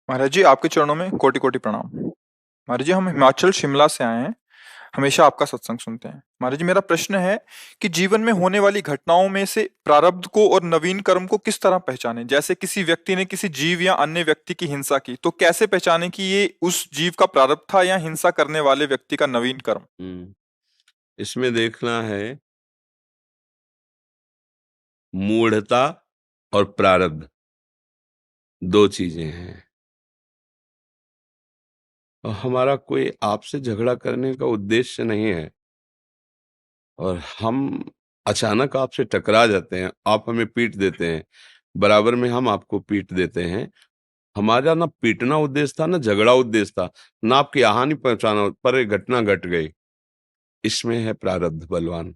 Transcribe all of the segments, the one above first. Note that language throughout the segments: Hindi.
महाराज जी, आपके चरणों में कोटि कोटि प्रणाम। महाराज जी, हम हिमाचल शिमला से आए हैं। हमेशा आपका सत्संग सुनते हैं। महाराज जी, मेरा प्रश्न है कि जीवन में होने वाली घटनाओं में से प्रारब्ध को और नवीन कर्म को किस तरह पहचानें? जैसे किसी व्यक्ति ने किसी जीव या अन्य व्यक्ति की हिंसा की, तो कैसे पहचानें कि ये उस जीव का प्रारब्ध था या हिंसा करने वाले व्यक्ति का नवीन कर्म? हम्म, इसमें देखना है मूढ़ता और प्रारब्ध, दो चीजें हैं। और हमारा कोई आपसे झगड़ा करने का उद्देश्य नहीं है, और हम अचानक आपसे टकरा जाते हैं, आप हमें पीट देते हैं, बराबर में हम आपको पीट देते हैं। हमारा ना पीटना उद्देश्य था, ना झगड़ा उद्देश्य था, ना आपकी हानि पहुंचाना, पर एक घटना घट गई। इसमें है प्रारब्ध बलवान।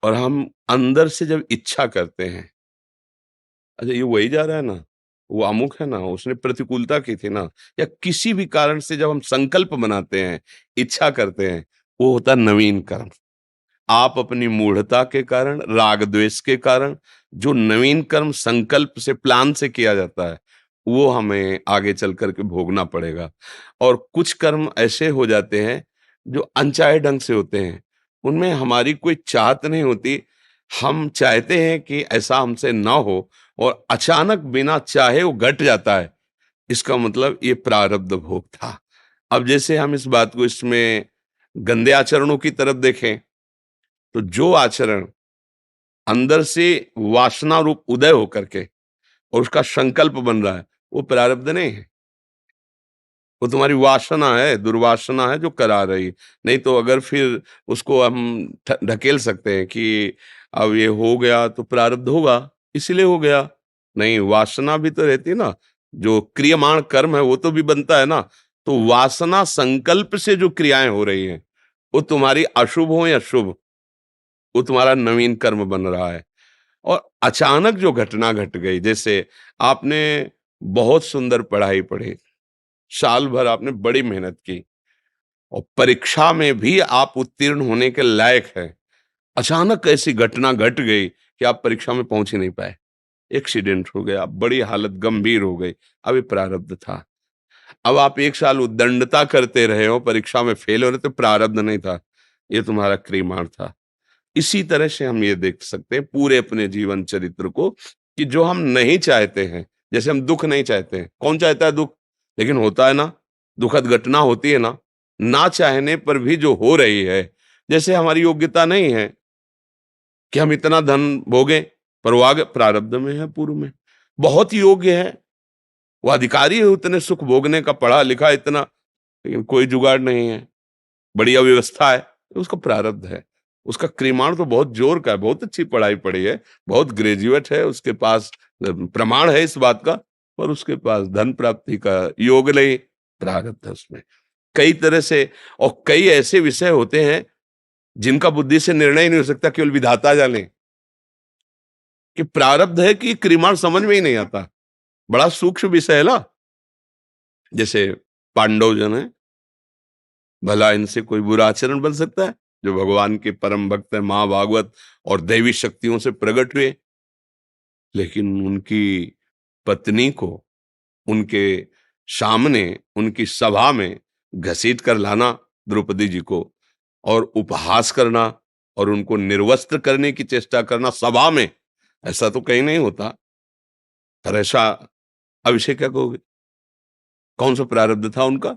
और हम अंदर से जब इच्छा करते हैं, अच्छा ये वही जा रहा है ना, वो अमुक है ना, उसने प्रतिकूलता की थी ना, या किसी भी कारण से जब हम संकल्प बनाते हैं, इच्छा करते हैं, वो होता है नवीन कर्म। आप अपनी मूढ़ता के कारण, राग द्वेष के कारण जो नवीन कर्म संकल्प से, प्लान से किया जाता है, वो हमें आगे चल करके भोगना पड़ेगा। और कुछ कर्म ऐसे हो जाते हैं जो अनचाहे ढंग से होते हैं, उनमें हमारी कोई चाहत नहीं होती, हम चाहते हैं कि ऐसा हमसे ना हो, और अचानक बिना चाहे वो घट जाता है। इसका मतलब ये प्रारब्ध भोग था। अब जैसे हम इस बात को इसमें गंदे आचरणों की तरफ देखें, तो जो आचरण अंदर से वासना रूप उदय होकर के और उसका संकल्प बन रहा है, वो प्रारब्ध नहीं है, वो तुम्हारी वासना है, दुर्वासना है जो करा रही। नहीं तो अगर फिर उसको हम ढकेल सकते हैं कि अब ये हो गया तो प्रारब्ध होगा, इसीलिए हो गया। नहीं, वासना भी तो रहती है ना, जो क्रियमाण कर्म है वो तो भी बनता है ना। तो वासना संकल्प से जो क्रियाएं हो रही हैं, वो तुम्हारी अशुभ हो या शुभ, वो तुम्हारा नवीन कर्म बन रहा है। और अचानक जो घटना घट गई, जैसे आपने बहुत सुंदर पढ़ाई पढ़ी, साल भर आपने बड़ी मेहनत की, और परीक्षा में भी आप उत्तीर्ण होने के लायक हैं, अचानक ऐसी घटना घट गई कि आप परीक्षा में पहुंच ही नहीं पाए, एक्सीडेंट हो गया, बड़ी हालत गंभीर हो गई। अब ये प्रारब्ध था। अब आप एक साल उद्दंडता करते रहे हो, परीक्षा में फेल हो रहे, तो प्रारब्ध नहीं था, ये तुम्हारा क्रीमाण था। इसी तरह से हम ये देख सकते हैं पूरे अपने जीवन चरित्र को, कि जो हम नहीं चाहते हैं, जैसे हम दुख नहीं चाहते हैं, कौन चाहता है दुख, लेकिन होता है ना, दुखद घटना होती है ना चाहने पर भी जो हो रही है। जैसे हमारी योग्यता नहीं है कि हम इतना धन भोगें, पर वो आगे प्रारब्ध में है, पूर्व में बहुत योग्य है, वो अधिकारी है उतने सुख भोगने का, पढ़ा लिखा इतना, लेकिन कोई जुगाड़ नहीं है, बड़ी अव्यवस्था है, तो उसका प्रारब्ध है। उसका क्रीमाण तो बहुत जोर का है, बहुत अच्छी पढ़ाई पढ़ी है, बहुत ग्रेजुएट है, उसके पास प्रमाण है इस बात का, पर उसके पास धन प्राप्ति का योग नहीं, प्रारब्ध है उसमें। कई तरह से, और कई ऐसे विषय होते हैं जिनका बुद्धि से निर्णय ही नहीं हो सकता, केवल विधाता जाने कि प्रारब्ध है कि क्रीमाण, समझ में ही नहीं आता। बड़ा सूक्ष्म विषय है ना। जैसे पांडव जन है, भला इनसे कोई बुरा आचरण बन सकता है, जो भगवान के परम भक्त है, महाभागवत और दैवी शक्तियों से प्रकट हुए, लेकिन उनकी पत्नी को उनके सामने, उनकी सभा में घसीट कर लाना, द्रौपदी जी को, और उपहास करना, और उनको निर्वस्त्र करने की चेष्टा करना सभा में, ऐसा तो कहीं नहीं होता। पर ऐसा, अब इसे क्या कहोगे, कौन सा प्रारब्ध था उनका?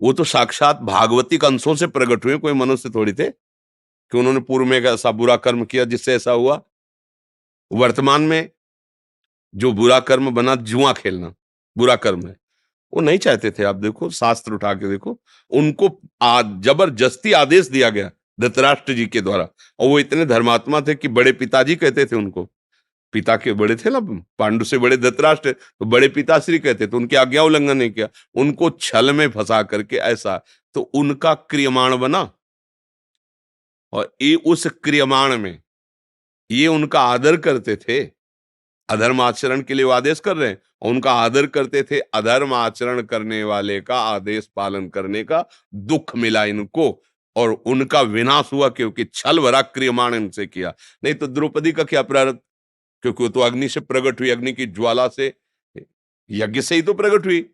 वो तो साक्षात भागवतिक अंशों से प्रकट हुए, कोई मनुष्य थोड़ी थे कि उन्होंने पूर्व में एक ऐसा बुरा कर्म किया जिससे ऐसा हुआ। वर्तमान में जो बुरा कर्म बना, जुआ खेलना बुरा कर्म है, वो नहीं चाहते थे। आप देखो, शास्त्र उठा के देखो, उनको जबरदस्ती आदेश दिया गया धृतराष्ट्र जी के द्वारा, और वो इतने धर्मात्मा थे कि बड़े पिताजी कहते थे उनको। पिता के बड़े थे ना, पांडु से बड़े धृतराष्ट्र, तो बड़े पिताश्री कहते, तो उनकी आज्ञा उल्लंघन नहीं किया, उनको छल में फंसा करके ऐसा, तो उनका क्रियमाण बना। और ये उस क्रियमाण में ये उनका आदर करते थे, अधर्म आचरण के लिए वो आदेश कर रहे हैं, और उनका आदर करते थे, अधर्म आचरण करने वाले का आदेश पालन करने का दुख मिला इनको, और उनका विनाश हुआ क्योंकि छल भरा क्रियमाण इनसे किया। नहीं तो द्रौपदी का क्या प्रारब्ध, क्योंकि वो तो अग्नि से प्रकट हुई, अग्नि की ज्वाला से यज्ञ से ही तो प्रकट हुई।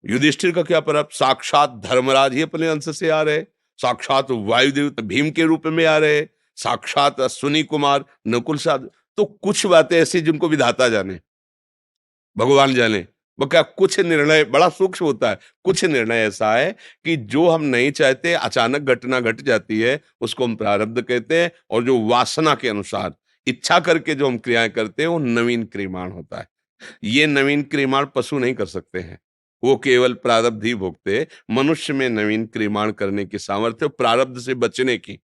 युधिष्ठिर का क्या प्रारब्ध? साक्षात धर्मराज ही अपने अंश से आ रहे, साक्षात वायुदेव भीम के रूप में आ रहे, साक्षात अश्विनी कुमार नकुल साहब। तो कुछ बातें ऐसी जिनको विधाता जाने, भगवान जाने। वो क्या कुछ निर्णय बड़ा सूक्ष्म होता है, कुछ निर्णय ऐसा है कि जो हम नहीं चाहते अचानक घटना घट जाती है, उसको हम प्रारब्ध कहते हैं। और जो वासना के अनुसार इच्छा करके जो हम क्रियाएं करते हैं वो नवीन क्रियमाण होता है। ये नवीन क्रियमाण पशु नहीं कर सकते हैं, वो केवल प्रारब्ध ही भोगते हैं। मनुष्य में नवीन क्रियमाण करने की सामर्थ्य, प्रारब्ध से बचने की।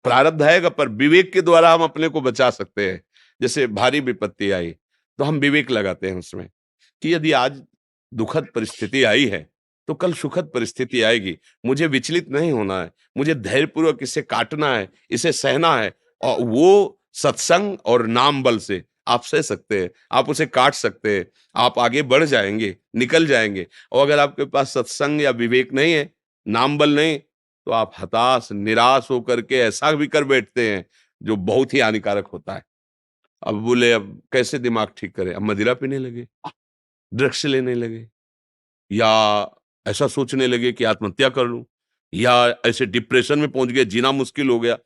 प्रारब्ध आएगा पर विवेक के द्वारा हम अपने को बचा सकते हैं। जैसे भारी विपत्ति आई तो हम विवेक लगाते हैं उसमें कि यदि आज दुखद परिस्थिति आई है तो कल सुखद परिस्थिति आएगी। मुझे विचलित नहीं होना है, मुझे धैर्यपूर्वक इसे काटना है, इसे सहना है। और वो सत्संग और नाम बल से आप सह सकते हैं, आप उसे काट सकते हैं, आप आगे बढ़ जाएंगे, निकल जाएंगे। और अगर आपके पास सत्संग या विवेक नहीं है, नाम बल नहीं, तो आप हताश निराश होकर के ऐसा भी कर बैठते हैं जो बहुत ही हानिकारक होता है। अब बोले अब कैसे दिमाग ठीक करें? अब मदिरा पीने लगे, ड्रग्स लेने लगे, या ऐसा सोचने लगे कि आत्महत्या कर लूं, या ऐसे डिप्रेशन में पहुंच गए, जीना मुश्किल हो गया।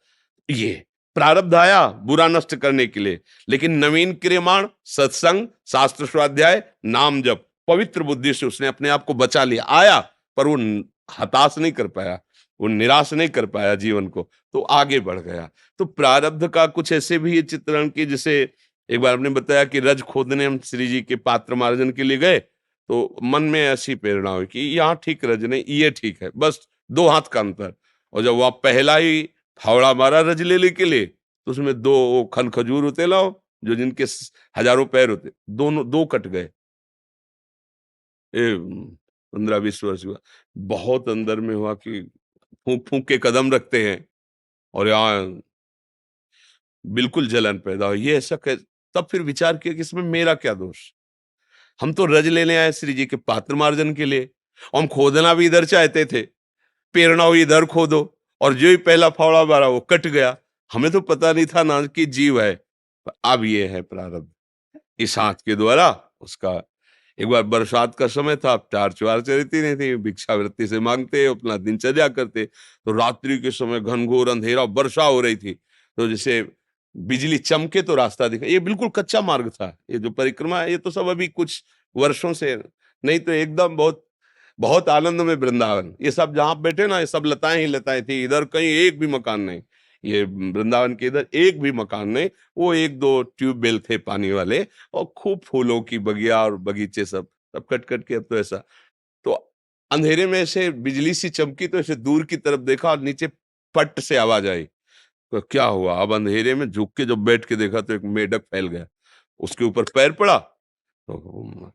ये प्रारब्ध आया बुरा नष्ट करने के लिए। लेकिन नवीन क्रियमाण सत्संग, शास्त्र स्वाध्याय, नाम जप, पवित्र बुद्धि से उसने अपने आप को बचा लिया। आया पर वो हताश नहीं कर पाया, वो निराश नहीं कर पाया जीवन को, तो आगे बढ़ गया। तो प्रारब्ध का कुछ ऐसे भी चित्रण की, जैसे एक बार आपने बताया कि रज खोदने हम श्री जी के पात्र मार्जन के लिए गए, तो मन में ऐसी प्रेरणा हुई कि यहाँ ठीक रज नहीं, ये ठीक है, बस 2 हाथ का अंतर। और जब वह पहला ही फावड़ा मारा रज लेने के लिए, तो उसमें 2 वो खन खजूर होते लाओ, जो जिनके हजारों पैर होते, दोनों 2 कट गए। 15-20 वर्ष हुआ, बहुत अंदर में हुआ कि फूंक फूंक के कदम रखते हैं और यहाँ बिल्कुल जलन पैदा हुई। ये ऐसा तब फिर विचार किया कि इसमें मेरा क्या दोष? हम तो रज लेने आए श्री जी के पात्र मार्जन के लिए, और हम खोदना भी इधर चाहते थे। प्रेरणा हुई इधर खोदो, और जो ही पहला फावड़ा मारा वो कट गया। हमें तो पता नहीं था ना कि जीव है। पर अब ये है प्रारब्ध, इस हाथ के द्वारा उसका। एक बार बरसात का समय था, अब टार्च वार्च रहती नहीं थी, भिक्षावृत्ति से मांगते अपना दिनचर्या करते। तो रात्रि के समय घनघोर अंधेरा, वर्षा हो रही थी, तो जैसे बिजली चमके तो रास्ता दिखा। ये बिल्कुल कच्चा मार्ग था, ये जो परिक्रमा है ये तो सब अभी कुछ वर्षों से, नहीं तो एकदम बहुत बहुत आनंद में वृंदावन। ये सब जहां बैठे ना, ये सब लताएं ही लताएं थी, इधर कहीं एक भी मकान नहीं। ये वृंदावन के इधर एक भी मकान नहीं, वो 1-2 ट्यूबवेल थे पानी वाले, और खूब फूलों की बगिया और बगीचे, सब सब कट कट के। अब तो ऐसा, तो अंधेरे में ऐसे बिजली सी चमकी, तो ऐसे दूर की तरफ देखा और नीचे पट से आवाज आई। तो क्या हुआ? अब अंधेरे में झुक के जब बैठ के देखा तो एक मेढक फैल गया, उसके ऊपर पैर पड़ा। तो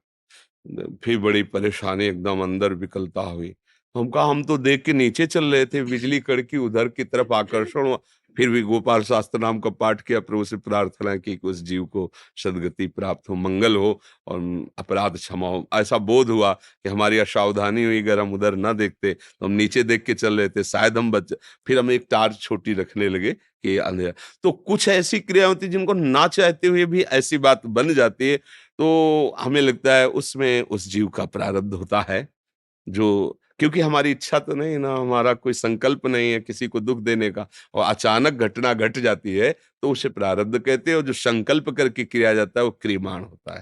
फिर बड़ी परेशानी, एकदम अंदर विकलता हुई। हम कहा हम तो देख के नीचे चल रहे थे, बिजली कड़की उधर की तरफ आकर्षण हुआ। फिर भी गोपाल शास्त्र नाम का पाठ किया, प्रभु से प्रार्थना की कि उस जीव को सदगति प्राप्त हो, मंगल हो और अपराध क्षमा हो। ऐसा बोध हुआ कि हमारी असावधानी हुई, अगर हम उधर ना देखते तो हम नीचे देख के चल रहे थे, शायद हम बच। फिर हम एक टार्च छोटी रखने लगे कि अंधेरा। तो कुछ ऐसी क्रिया होती जिनको ना चाहते हुए भी ऐसी बात बन जाती है, तो हमें लगता है उसमें उस जीव का प्रारब्ध होता है। जो, क्योंकि हमारी इच्छा तो नहीं ना, हमारा कोई संकल्प नहीं है किसी को दुख देने का, और अचानक घटना घट जाती है तो उसे प्रारब्ध कहते हैं। और जो संकल्प करके किया जाता है वो क्रियमाण होता है।